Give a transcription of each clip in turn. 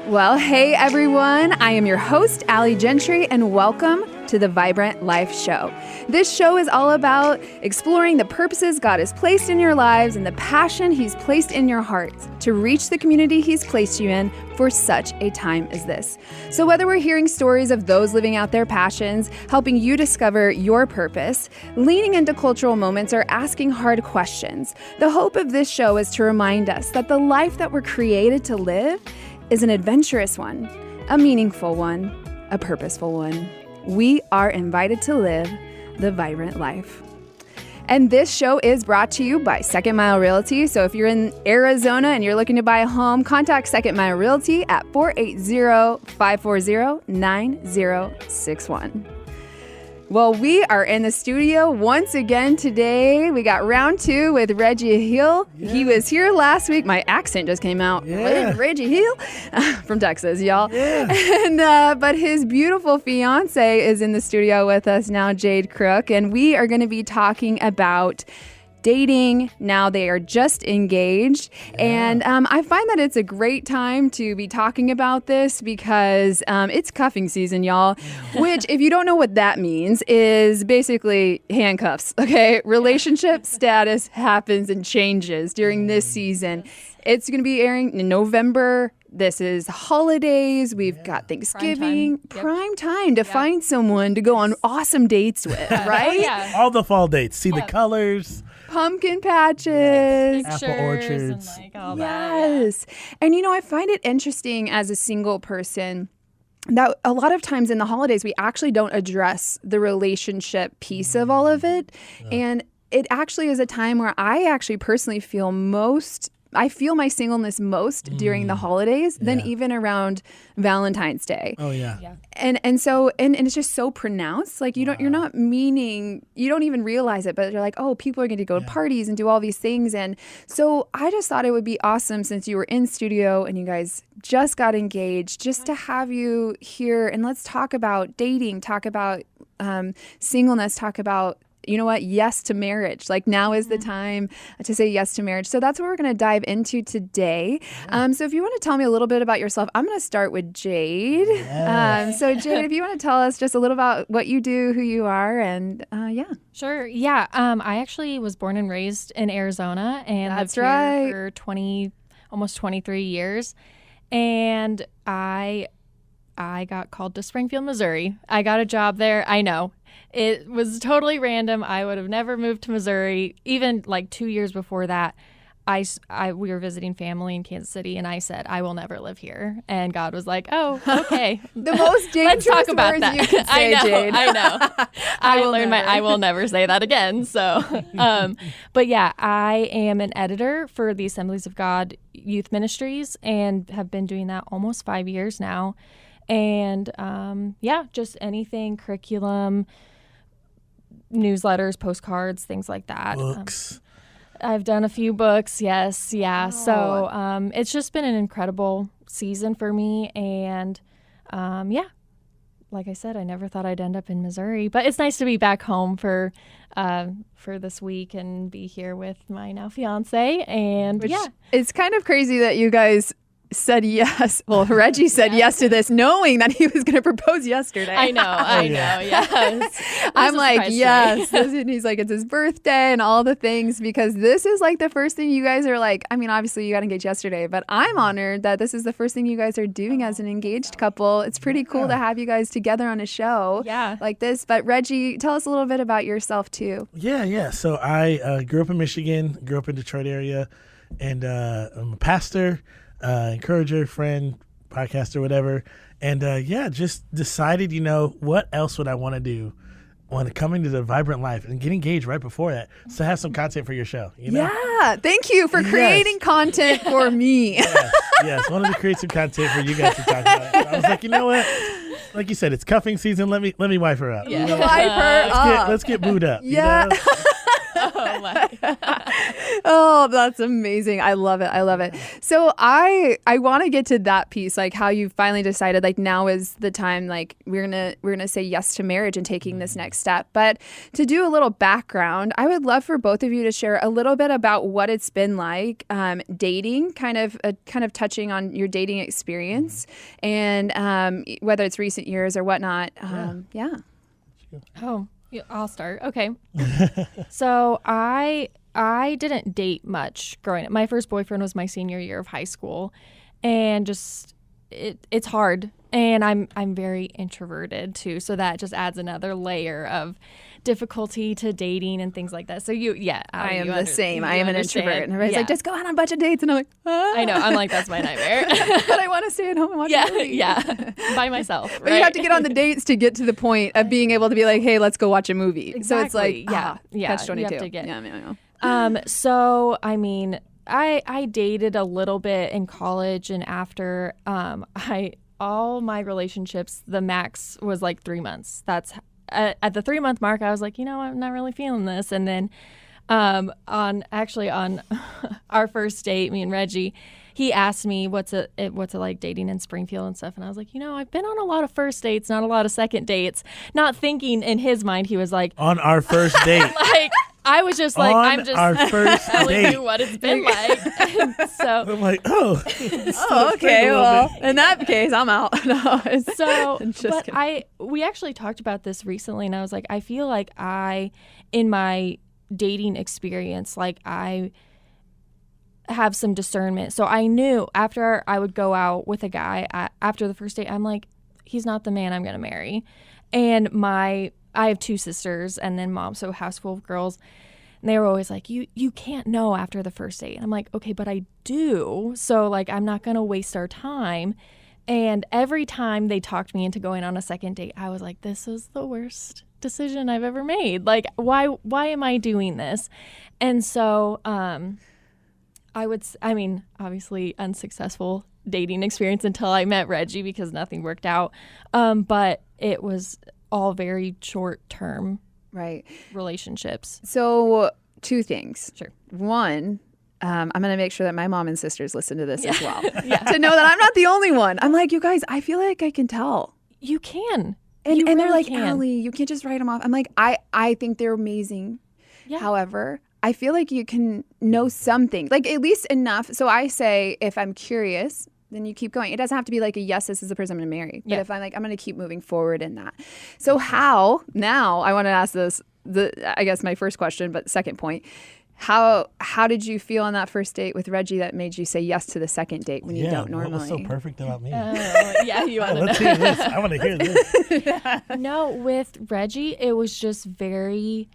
Well, hey everyone, I am your host, Gentry, and welcome to the Vibrant Life Show. This show is all about exploring the purposes God has placed in your lives and the passion He's placed in your hearts to reach the community He's placed you in for such a time as this. So whether we're hearing stories of those living out their passions, helping you discover your purpose, leaning into cultural moments, or asking hard questions, the hope of this show is to remind us that the life that we're created to live is an adventurous one, a meaningful one, a purposeful one. We are invited to live the vibrant life. And this show is brought to you by Second Mile Realty. So if you're in Arizona and you're looking to buy a home, contact Second Mile Realty at 480-540-9061. Well, we are in the studio once again today. We got round two with Reggie Hill. Yeah. He was here last week. My accent just came out. Yeah. Reggie Hill from Texas, y'all. Yeah. And but his beautiful fiance is in the studio with us now, Jade Crook, and we are going to be talking about dating. Now they are just engaged. Yeah. And I find that it's a great time to be talking about this because it's cuffing season, y'all, which if you don't know what that means is basically handcuffs, okay? Relationship status happens and changes during this season. It's going to be airing in November. This is holidays. We've got Thanksgiving. Prime time to find someone to go on awesome dates with, right? Yeah. All the fall dates. See the colors. Pumpkin patches, apple orchards, and like all yes. That, And you know, I find it interesting as a single person that a lot of times in the holidays we actually don't address the relationship piece of all of it, and it actually is a time where I actually personally feel I feel my singleness most during the holidays than even around Valentine's Day. Oh yeah. And so it's just so pronounced. Like you're not meaning, you don't even realize it, but you're like, oh, people are going to go to parties and do all these things. And so I just thought it would be awesome since you were in studio and you guys just got engaged, just to have you here and let's talk about dating, talk about singleness, talk about, you know what? Yes to marriage. Like now is the time to say yes to marriage. So that's what we're going to dive into today. So if you want to tell me a little bit about yourself, I'm going to start with Jade. Yes. So Jade, if you want to tell us just a little about what you do, who you are, and Sure. Yeah. I actually was born and raised in Arizona and That's lived right. here for almost 23 years. And I got called to Springfield, Missouri. I got a job there. I know. It was totally random. I would have never moved to Missouri. Even like 2 years before that, we were visiting family in Kansas City, and I said, I will never live here. And God was like, oh, okay. The most dangerous Let's talk about words that. you can say, Jade. I know. I will never say that again. So, but yeah, I am an editor for the Assemblies of God Youth Ministries and have been doing that almost 5 years now. And just anything, curriculum, newsletters, postcards, things like that. Books. I've done a few books, yes, yeah. Oh. So it's just been an incredible season for me. And like I said, I never thought I'd end up in Missouri. But it's nice to be back home for this week and be here with my now fiance. And It's kind of crazy that you guys said yes. Well, Reggie said yes to this knowing that he was going to propose yesterday. I know, yes. I'm like, yes. And he's like, it's his birthday and all the things, because this is like the first thing you guys are like, I mean, obviously you got engaged yesterday, but I'm honored that this is the first thing you guys are doing as an engaged couple. It's pretty cool to have you guys together on a show like this. But Reggie, tell us a little bit about yourself too. Yeah. So I grew up in Michigan, grew up in Detroit area, and I'm a pastor, encourager, friend, podcaster, whatever. And just decided, what else would I want to do when coming to the Vibrant Life and get engaged right before that, so have some content for your show. Yeah, thank you for creating content for me. Yes, wanted to create some content for you guys to talk about. So I was like, you know what? Like you said, it's cuffing season. Let me wife her up. Yeah. Wife her up. Let's get booed up. Yeah. Oh, Oh, that's amazing. I love it. I love it. So I want to get to that piece, like how you finally decided like now is the time, like we're gonna say yes to marriage and taking this next step. But to do a little background, I would love for both of you to share a little bit about what it's been like dating, kind of touching on your dating experience, and whether it's recent years or whatnot. Yeah. Oh, yeah, I'll start. Okay. So I didn't date much growing up. My first boyfriend was my senior year of high school, and just it's hard. And I'm very introverted too, so that just adds another layer of difficulty to dating and things like that. So I am the same. I am an introvert, and everybody's like, just go out on a bunch of dates, and I'm like, I know. I'm like, that's my nightmare. But I want to stay at home and watch a movie. By myself. But you have to get on the dates to get to the point of being able to be like, hey, let's go watch a movie. Exactly. So it's like, catch 22. You have to get. Yeah. So I mean, I dated a little bit in college, and after all my relationships, the max was like 3 months. That's at the 3 month mark, I was like, I'm not really feeling this. And then on our first date, me and Reggie, he asked me what's it like dating in Springfield and stuff. And I was like, I've been on a lot of first dates, not a lot of second dates, not thinking in his mind, he was like, on our first date. Like, I was just like, on I'm just our first telling date. you what it's been like. So I'm like, oh, okay. Well, in that case, I'm out. No, so, but we actually talked about this recently, and I was like, I feel like in my dating experience, like I have some discernment. So I knew after I would go out with a guy after the first date, I'm like, he's not the man I'm going to marry. And I have 2 sisters and then mom, so house full of girls. And they were always like, you can't know after the first date. And I'm like, okay, but I do. So like, I'm not going to waste our time. And every time they talked me into going on a second date, I was like, this is the worst decision I've ever made. Like, why am I doing this? And so, obviously unsuccessful dating experience until I met Reggie because nothing worked out. But it was all very short-term relationships. So 2 things. Sure. One, I'm going to make sure that my mom and sisters listen to this as well. To know that I'm not the only one. I'm like, you guys, I feel like I can tell. You can. And really they're like, can. Allie, you can't just write them off. I'm like, I think they're amazing. Yeah. However, I feel like you can know something, like at least enough. So I say, if I'm curious, then you keep going. It doesn't have to be like a yes, this is the person I'm going to marry. But if I'm like, I'm going to keep moving forward in that. So now I want to ask this, I guess my first question, but second point, how did you feel on that first date with Reggie that made you say yes to the second date when you don't normally? What was so perfect about me? You want to Let's hear this. I want to hear this. No, with Reggie, it was just very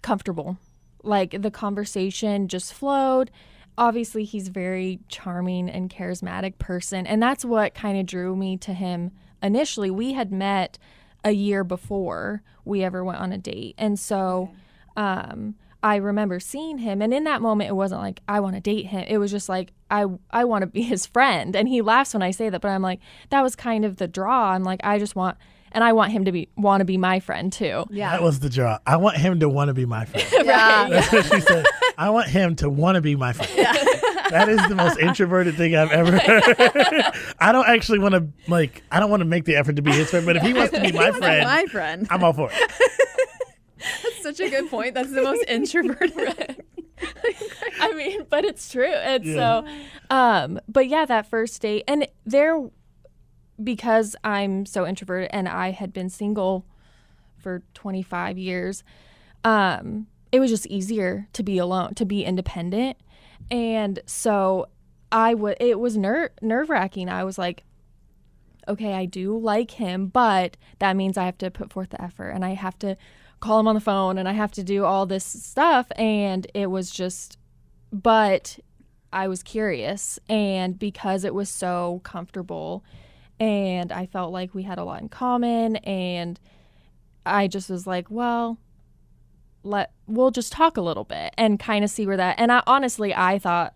comfortable. Like the conversation just flowed. Obviously, he's very charming and charismatic person, and that's what kind of drew me to him initially. We had met a year before we ever went on a date, and so I remember seeing him, and in that moment, it wasn't like, I want to date him. It was just like, I want to be his friend, and he laughs when I say that, but I'm like, that was kind of the draw. I'm like, I want him to want to be my friend too. Yeah, that was the draw. I want him to want to be my friend. Yeah, that's what she said. I want him to want to be my friend. Yeah. That is the most introverted thing I've ever heard. I don't actually want to I don't want to make the effort to be his friend, but if he wants to be my friend, I'm all for it. That's such a good point. That's the most introverted. I mean, but it's true. And so, but yeah, that first date, and because I'm so introverted and I had been single for 25 years, it was just easier to be alone, to be independent. And so it was nerve-wracking. I was like, okay, I do like him, but that means I have to put forth the effort and I have to call him on the phone and I have to do all this stuff. And it was just, but I was curious, and because it was so comfortable and I felt like we had a lot in common, and I just was like, well, we'll just talk a little bit and kind of see where that. And I thought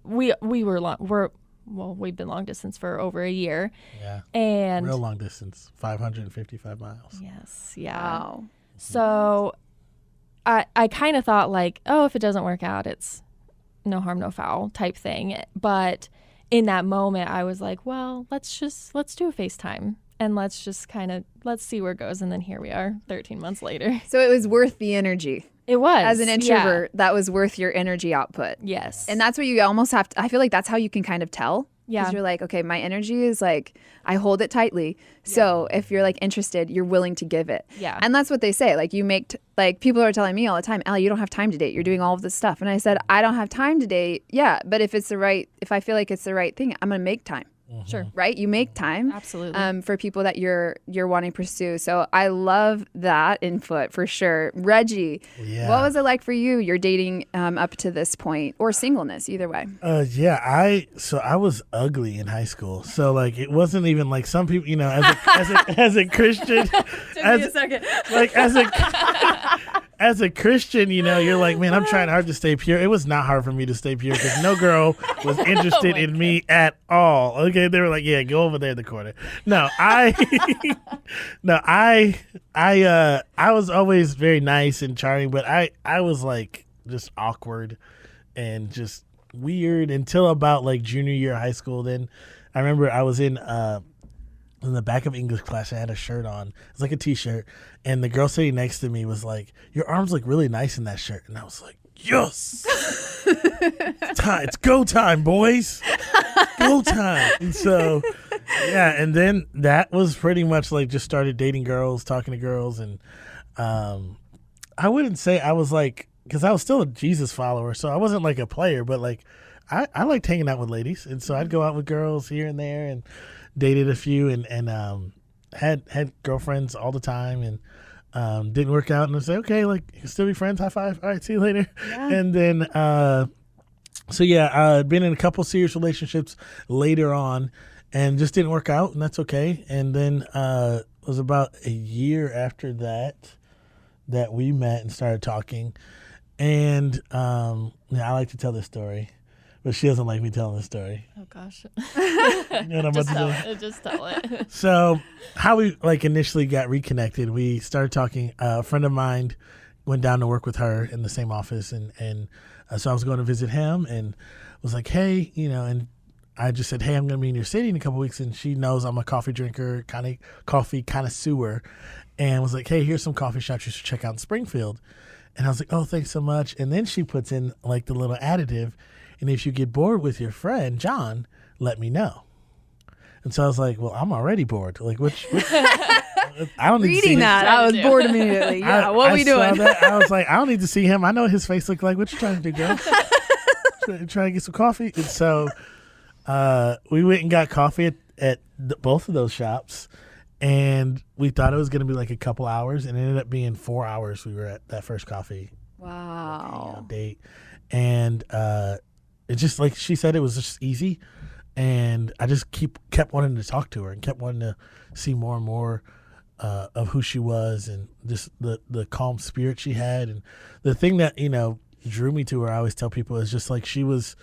we've been long distance for over a year. Yeah. And real long distance, 555 miles. Yes. Yeah. Wow. So I kind of thought like, oh, if it doesn't work out, it's no harm, no foul type thing. But in that moment, I was like, well, let's do a FaceTime and let's see where it goes. And then here we are 13 months later. So it was worth the energy. It was. As an introvert, that was worth your energy output. Yes. And that's what you almost have to, I feel like that's how you can kind of tell. Yeah. Because you're like, okay, my energy is like, I hold it tightly. So if you're like interested, you're willing to give it. Yeah. And that's what they say. Like you make, like people are telling me all the time, Allie, you don't have time to date. You're doing all of this stuff. And I said, I don't have time to date. Yeah. But if I feel like it's the right thing, I'm going to make time. Sure. Right? You make time. Absolutely. For people that you're wanting to pursue. So I love that input for sure. Reggie, what was it like for you? You're dating up to this point, or singleness, either way. I was ugly in high school. So like it wasn't even like some people, you know, as a Christian, as a Christian, you know, you're like, man, I'm trying hard to stay pure. It was not hard for me to stay pure because no girl was interested in me at all. Okay, they were like, yeah, go over there in the corner. No, I was always very nice and charming, but I was like just awkward and just weird until about like junior year of high school. Then I remember I was in the back of English class. I had a shirt on. It was like a t-shirt. And the girl sitting next to me was like, your arms look really nice in that shirt. And I was like, yes. It's go time, boys. Go time. And so, yeah. And then that was pretty much like just started dating girls, talking to girls. And I wouldn't say I was like, because I was still a Jesus follower. So I wasn't like a player, but like I liked hanging out with ladies. And so I'd go out with girls here and there and dated a few and had girlfriends all the time and didn't work out, and I say, okay, like you can still be friends, high five, all right, see you later. Yeah. And then I'd been in a couple serious relationships later on and just didn't work out, and that's okay. And then it was about a year after that we met and started talking. And I like to tell this story, but she doesn't like me telling the story. Oh gosh. You know what I'm Just tell it. So how we like initially got reconnected, we started talking. A friend of mine went down to work with her in the same office, and so I was going to visit him and was like, hey, you know, and I just said, hey, I'm going to be in your city in a couple weeks, and she knows I'm a coffee drinker, kind of coffee connoisseur, and was like, hey, here's some coffee shops you should check out in Springfield. And I was like, oh, thanks so much. And then she puts in like the little additive, and if you get bored with your friend John, let me know. And so I was like, well, I'm already bored. Like, which I don't need reading to see that. I was bored immediately. Yeah, what are we doing? I was like, I don't need to see him. I know what his face looked like. What you trying to do, girl? Trying to get some coffee. And so we went and got coffee at both of those shops, and we thought it was going to be like a couple hours, and it ended up being 4 hours. We were at that first coffee date, and it just, like she said, it was just easy. And I just kept wanting to talk to her and kept wanting to see more and more of who she was and just the calm spirit she had. And the thing that, you know, drew me to her, I always tell people, is just like she was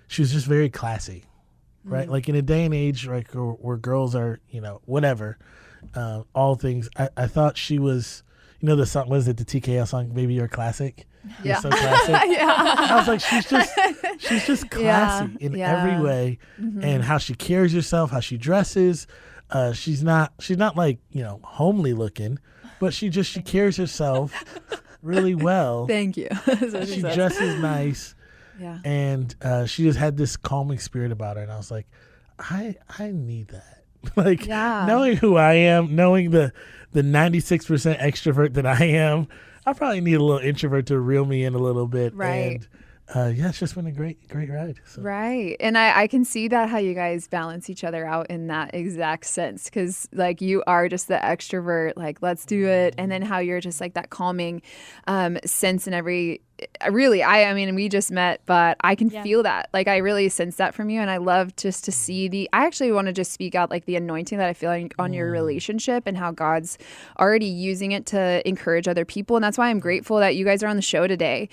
just very classy, right? Like in a day and age like where girls are, you know, whatever, all things. I thought she was, you know, the song, was it the TKO song, Baby You're Classic? Yeah. You're so classic. Yeah. I was like, she's just classy in every way, and how she carries herself, how she dresses. She's not like, you know, homely looking, but she carries herself really well. Thank you. She dresses nice. Yeah. And she just had this calming spirit about her, and I was like, I need that. Like, knowing who I am, knowing the 96% extrovert that I am, I probably need a little introvert to reel me in a little bit. Right. And it's just been a great ride. So. Right. And I can see that how you guys balance each other out in that exact sense. Because like you are just the extrovert, like let's do it. And then how you're just like that calming sense in I mean, we just met, but I can feel that. Like, I really sense that from you. And I love just to see I actually want to just speak out like the anointing that I feel on your relationship and how God's already using it to encourage other people. And that's why I'm grateful that you guys are on the show today,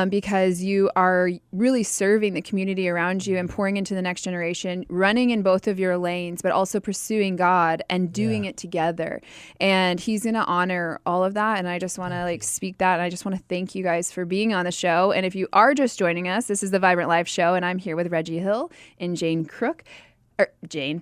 because you are really serving the community around you and pouring into the next generation, running in both of your lanes, but also pursuing God and doing it together. And he's going to honor all of that. And I just want to like speak that. And I just want to thank you guys for being on the show. And if you are just joining us, this is the Vibrant Life Show, and I'm here with Reggie Hill and Jade Crook. That's okay.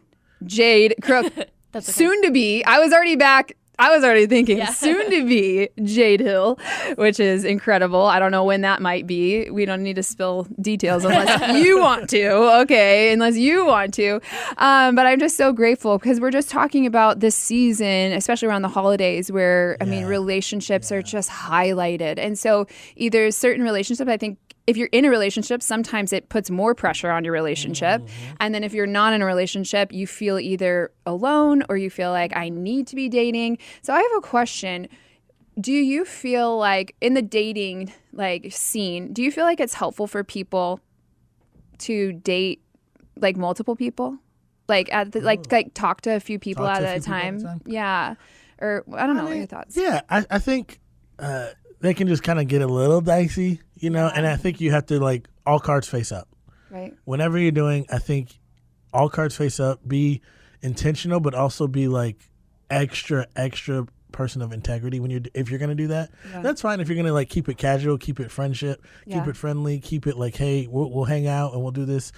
Soon to be. I was already thinking soon to be Jade Hill, which is incredible. I don't know when that might be. We don't need to spill details unless you want to. Okay, unless you want to. But I'm just so grateful because we're just talking about this season, especially around the holidays, where I mean, relationships are just highlighted. And so either certain relationships, I think, if you're in a relationship, sometimes it puts more pressure on your relationship. And then if you're not in a relationship, you feel either alone or you feel like I need to be dating. So I have a question. Do you feel like in the dating like scene, do you feel like it's helpful for people to date like multiple people? Like like talk to a few people at a time? Yeah. Or I don't know what your thoughts. Yeah, I think they can just kind of get a little dicey, you know, and I think you have to like all cards face up. Right. Whenever you're doing, I think all cards face up, be intentional, but also be like extra person of integrity if you're going to do that. That's fine. If you're going to like keep it casual, keep it friendship, keep it friendly, keep it like, hey, we'll hang out and we'll do this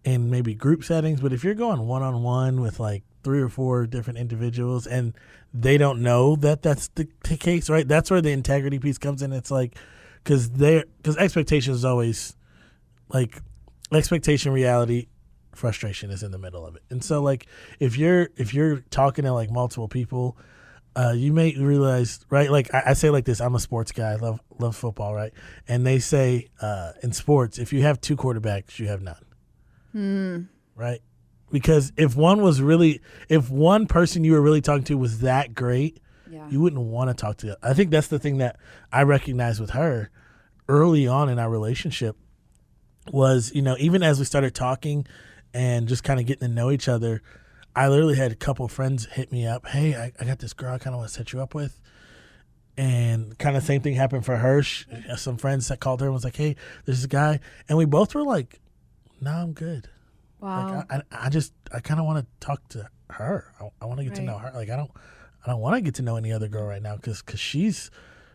in maybe group settings. But if you're going one-on-one with like 3 or 4 different individuals and they don't know that that's the case, right? That's where the integrity piece comes in. It's like, because expectation is always like expectation, reality, frustration is in the middle of it. And so like if you're talking to like multiple people, you may realize, right? Like I say like this, I'm a sports guy, I love football, right? And they say in sports, if you have 2 quarterbacks, you have none. Right? Because if one person you were really talking to was that great, you wouldn't want to talk to them. I think that's the thing that I recognized with her early on in our relationship was, you know, even as we started talking and just kind of getting to know each other, I literally had a couple of friends hit me up. Hey, I got this girl I kind of want to set you up with. And kind of same thing happened for her. Some friends that called her and was like, hey, there's this guy. And we both were like, no, I'm good. Wow. Like, I kind of want to talk to her. I want to get to know her. Like, I don't want to get to know any other girl right now because she's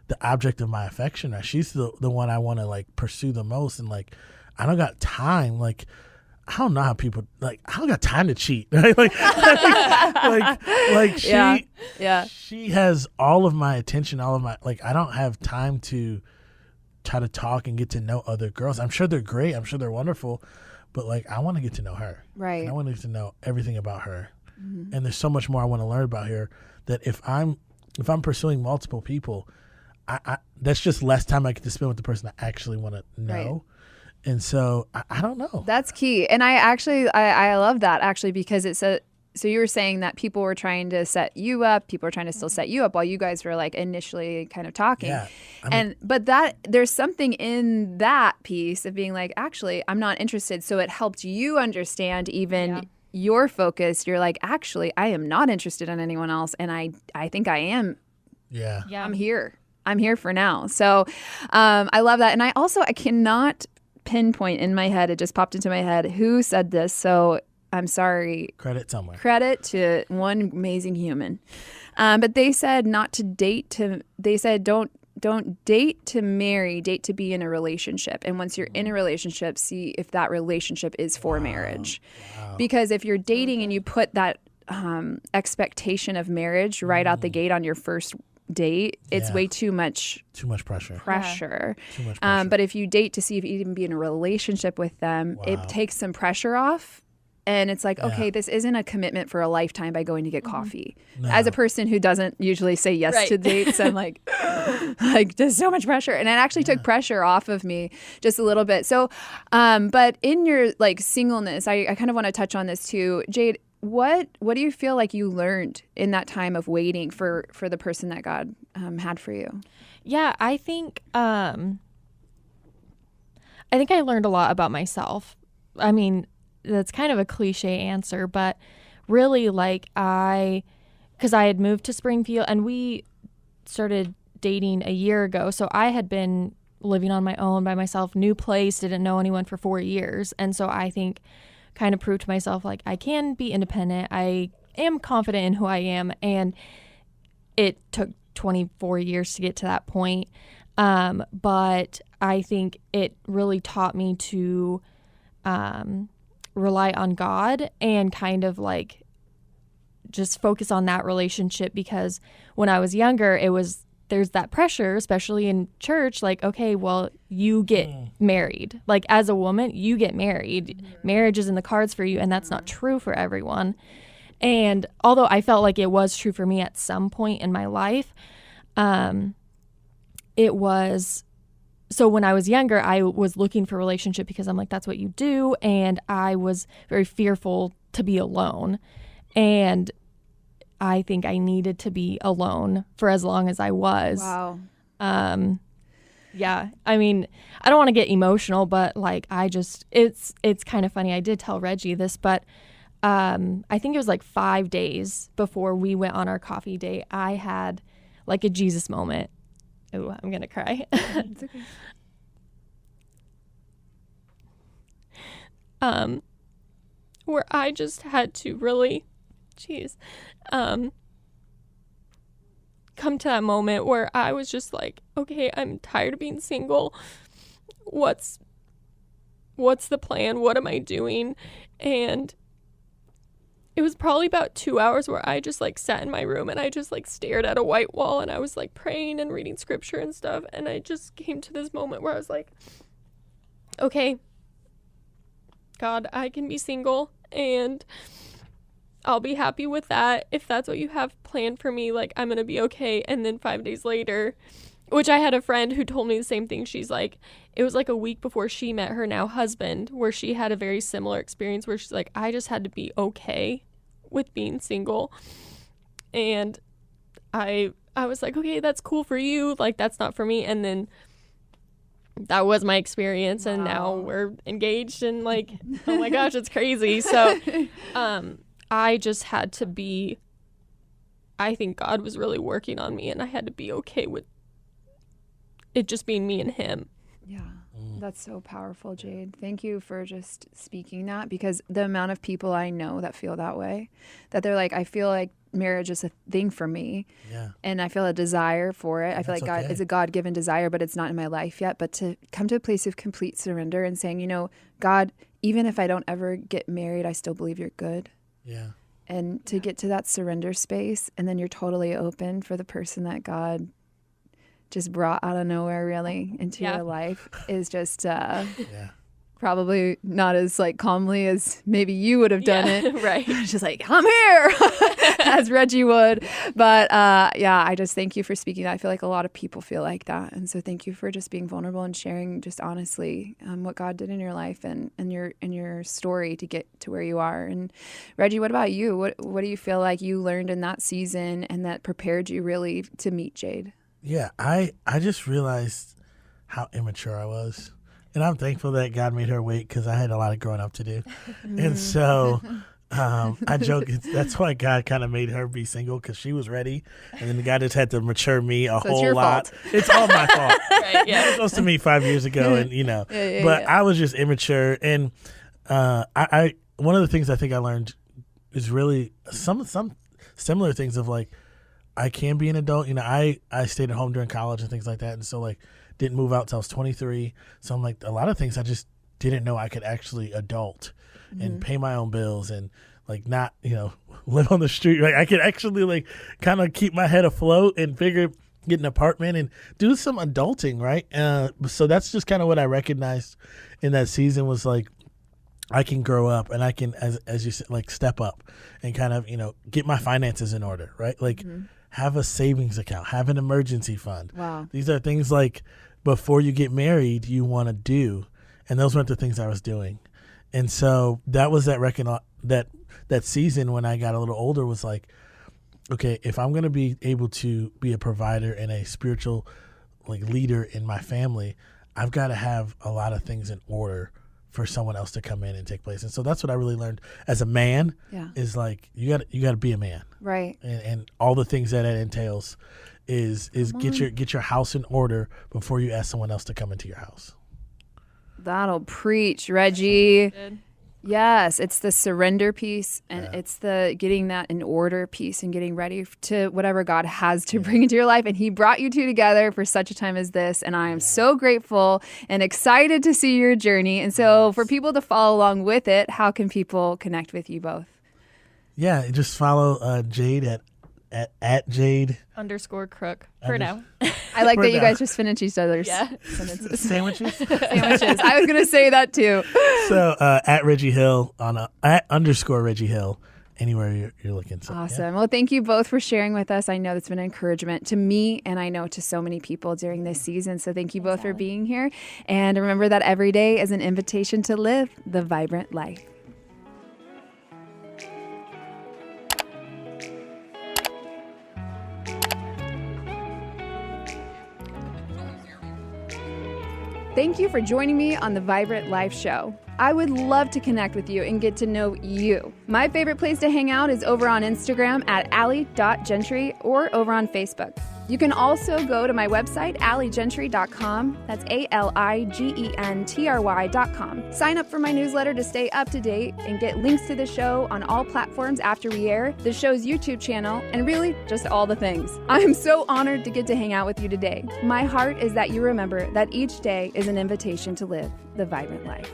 the object of my affection. Right? She's the one I want to like pursue the most. And like, I don't got time. Like, I don't know how people like. I don't got time to cheat. Right? like she has all of my attention, all of my like. I don't have time to try to talk and get to know other girls. I'm sure they're great. I'm sure they're wonderful. But like, I want to get to know her. Right. And I want to get to know everything about her. And there's so much more I want to learn about her that if I'm pursuing multiple people, I that's just less time I get to spend with the person I actually want to know. Right. And so I don't know. That's key. And I love that actually, because it's so you were saying that people were trying to set you up, people were trying to still set you up while you guys were like initially kind of talking. Yeah. But that there's something in that piece of being like, actually, I'm not interested. So it helped you understand even your focus. You're like, actually, I am not interested in anyone else. And I think I am. Yeah. I'm here for now. So I love that. And I cannot pinpoint in my head, it just popped into my head, who said this. So I'm sorry. Credit somewhere. Credit to one amazing human. But they said not to date they said don't date to marry, date to be in a relationship. And once you're in a relationship, see if that relationship is for marriage. Wow. Because if you're dating and you put that expectation of marriage right out the gate on your first date, it's way too much pressure. Too much pressure. But if you date to see if you can be in a relationship with them, it takes some pressure off. And it's like, okay, this isn't a commitment for a lifetime by going to get coffee. No. As a person who doesn't usually say yes to dates, I'm like there's so much pressure. And it actually took pressure off of me just a little bit. So, but in your like singleness, I kind of want to touch on this too. Jade, what do you feel like you learned in that time of waiting for the person that God had for you? Yeah, I think I think I learned a lot about myself. I mean, that's kind of a cliche answer, but really, like, because I had moved to Springfield and we started dating a year ago. So I had been living on my own by myself, new place, didn't know anyone for 4 years. And so I think kind of proved to myself, like, I can be independent. I am confident in who I am. And it took 24 years to get to that point. But I think it really taught me to rely on God and kind of like just focus on that relationship, because when I was younger, there's that pressure, especially in church, like, okay, well, you get married. Like, as a woman, you get married. Marriage is in the cards for you, and that's not true for everyone. And although I felt like it was true for me at some point in my life, it was... So when I was younger, I was looking for a relationship because I'm like, that's what you do. And I was very fearful to be alone. And I think I needed to be alone for as long as I was. Wow. Yeah. I mean, I don't want to get emotional, but like, it's kind of funny. I did tell Reggie this, but I think it was like 5 days before we went on our coffee date, I had like a Jesus moment. Oh, I'm going to cry. It's okay. Where I just had to really, come to that moment where I was just like, okay, I'm tired of being single. What's the plan? What am I doing? And it was probably about 2 hours where I just like sat in my room and I just like stared at a white wall and I was like praying and reading scripture and stuff. And I just came to this moment where I was like, okay, God, I can be single and I'll be happy with that. If that's what you have planned for me, like, I'm going to be okay. And then 5 days later, which I had a friend who told me the same thing. She's like, it was like a week before she met her now husband, where she had a very similar experience where she's like, I just had to be okay with being single. And I was like, okay, that's cool for you. Like, that's not for me. And then that was my experience. Wow. And now we're engaged and like, oh my gosh, it's crazy. So, I just had to be, I think God was really working on me and I had to be okay with it just being me and him. Yeah, that's so powerful, Jade. Thank you for just speaking that, because the amount of people I know that feel that way, that they're like, I feel like marriage is a thing for me. Yeah. And I feel a desire for it. I feel like God is a God-given desire, but it's not in my life yet. But to come to a place of complete surrender and saying, you know, God, even if I don't ever get married, I still believe you're good. Yeah. And to get to that surrender space, and then you're totally open for the person that God just brought out of nowhere really into your life is just probably not as like calmly as maybe you would have done it. Right. Just like, I'm here as Reggie would. But I just thank you for speaking that. I feel like a lot of people feel like that. And so thank you for just being vulnerable and sharing just honestly what God did in your life and your story to get to where you are. And Reggie, what about you? What do you feel like you learned in that season and that prepared you really to meet Jade? Yeah, I just realized how immature I was. And I'm thankful that God made her wait, because I had a lot of growing up to do. And so I joke, that's why God kind of made her be single, because she was ready. And then God just had to mature me a whole lot. Fault. It's all my fault. Right, yeah. I was supposed to meet 5 years ago, and I was just immature. And I one of the things I think I learned is really some similar things of like, I can be an adult. You know, I stayed at home during college and things like that. And so like didn't move out till I was 23. So I'm like, a lot of things I just didn't know I could actually adult and pay my own bills and like not, live on the street. Right. I could actually like kind of keep my head afloat and get an apartment and do some adulting. Right. So that's just kind of what I recognized in that season was like, I can grow up and I can, as you said, like step up and kind of, get my finances in order, right? Like have a savings account, have an emergency fund. Wow. These are things like before you get married, you want to do. And those weren't the things I was doing. And so that was that season when I got a little older was like, okay, if I'm going to be able to be a provider and a spiritual like leader in my family, I've got to have a lot of things in order for someone else to come in and take place. And so that's what I really learned as a man is like, you got to be a man. Right. And all the things that entails is get your house in order before you ask someone else to come into your house. That'll preach, Reggie. Yes, it's the surrender piece, and it's the getting that in order piece and getting ready to whatever God has to bring into your life. And he brought you two together for such a time as this. And I am so grateful and excited to see your journey. And so for people to follow along with it, how can people connect with you both? Yeah, just follow Jade at Jade _Crook for now. I like that you guys just finish each other's sentences. Sandwiches. I was going to say that too. So at Reggie Hill at _Reggie Hill, anywhere you're looking. So, awesome. Well, thank you both for sharing with us. I know that's been an encouragement to me, and I know to so many people during this season. So thank you both for being here. And remember that every day is an invitation to live the vibrant life. Thank you for joining me on the Vibrant Life Show. I would love to connect with you and get to know you. My favorite place to hang out is over on Instagram at ali.gentry or over on Facebook. You can also go to my website, aligentry.com. That's ALIGENTRY.com. Sign up for my newsletter to stay up to date and get links to the show on all platforms after we air, the show's YouTube channel, and really just all the things. I am so honored to get to hang out with you today. My heart is that you remember that each day is an invitation to live the vibrant life.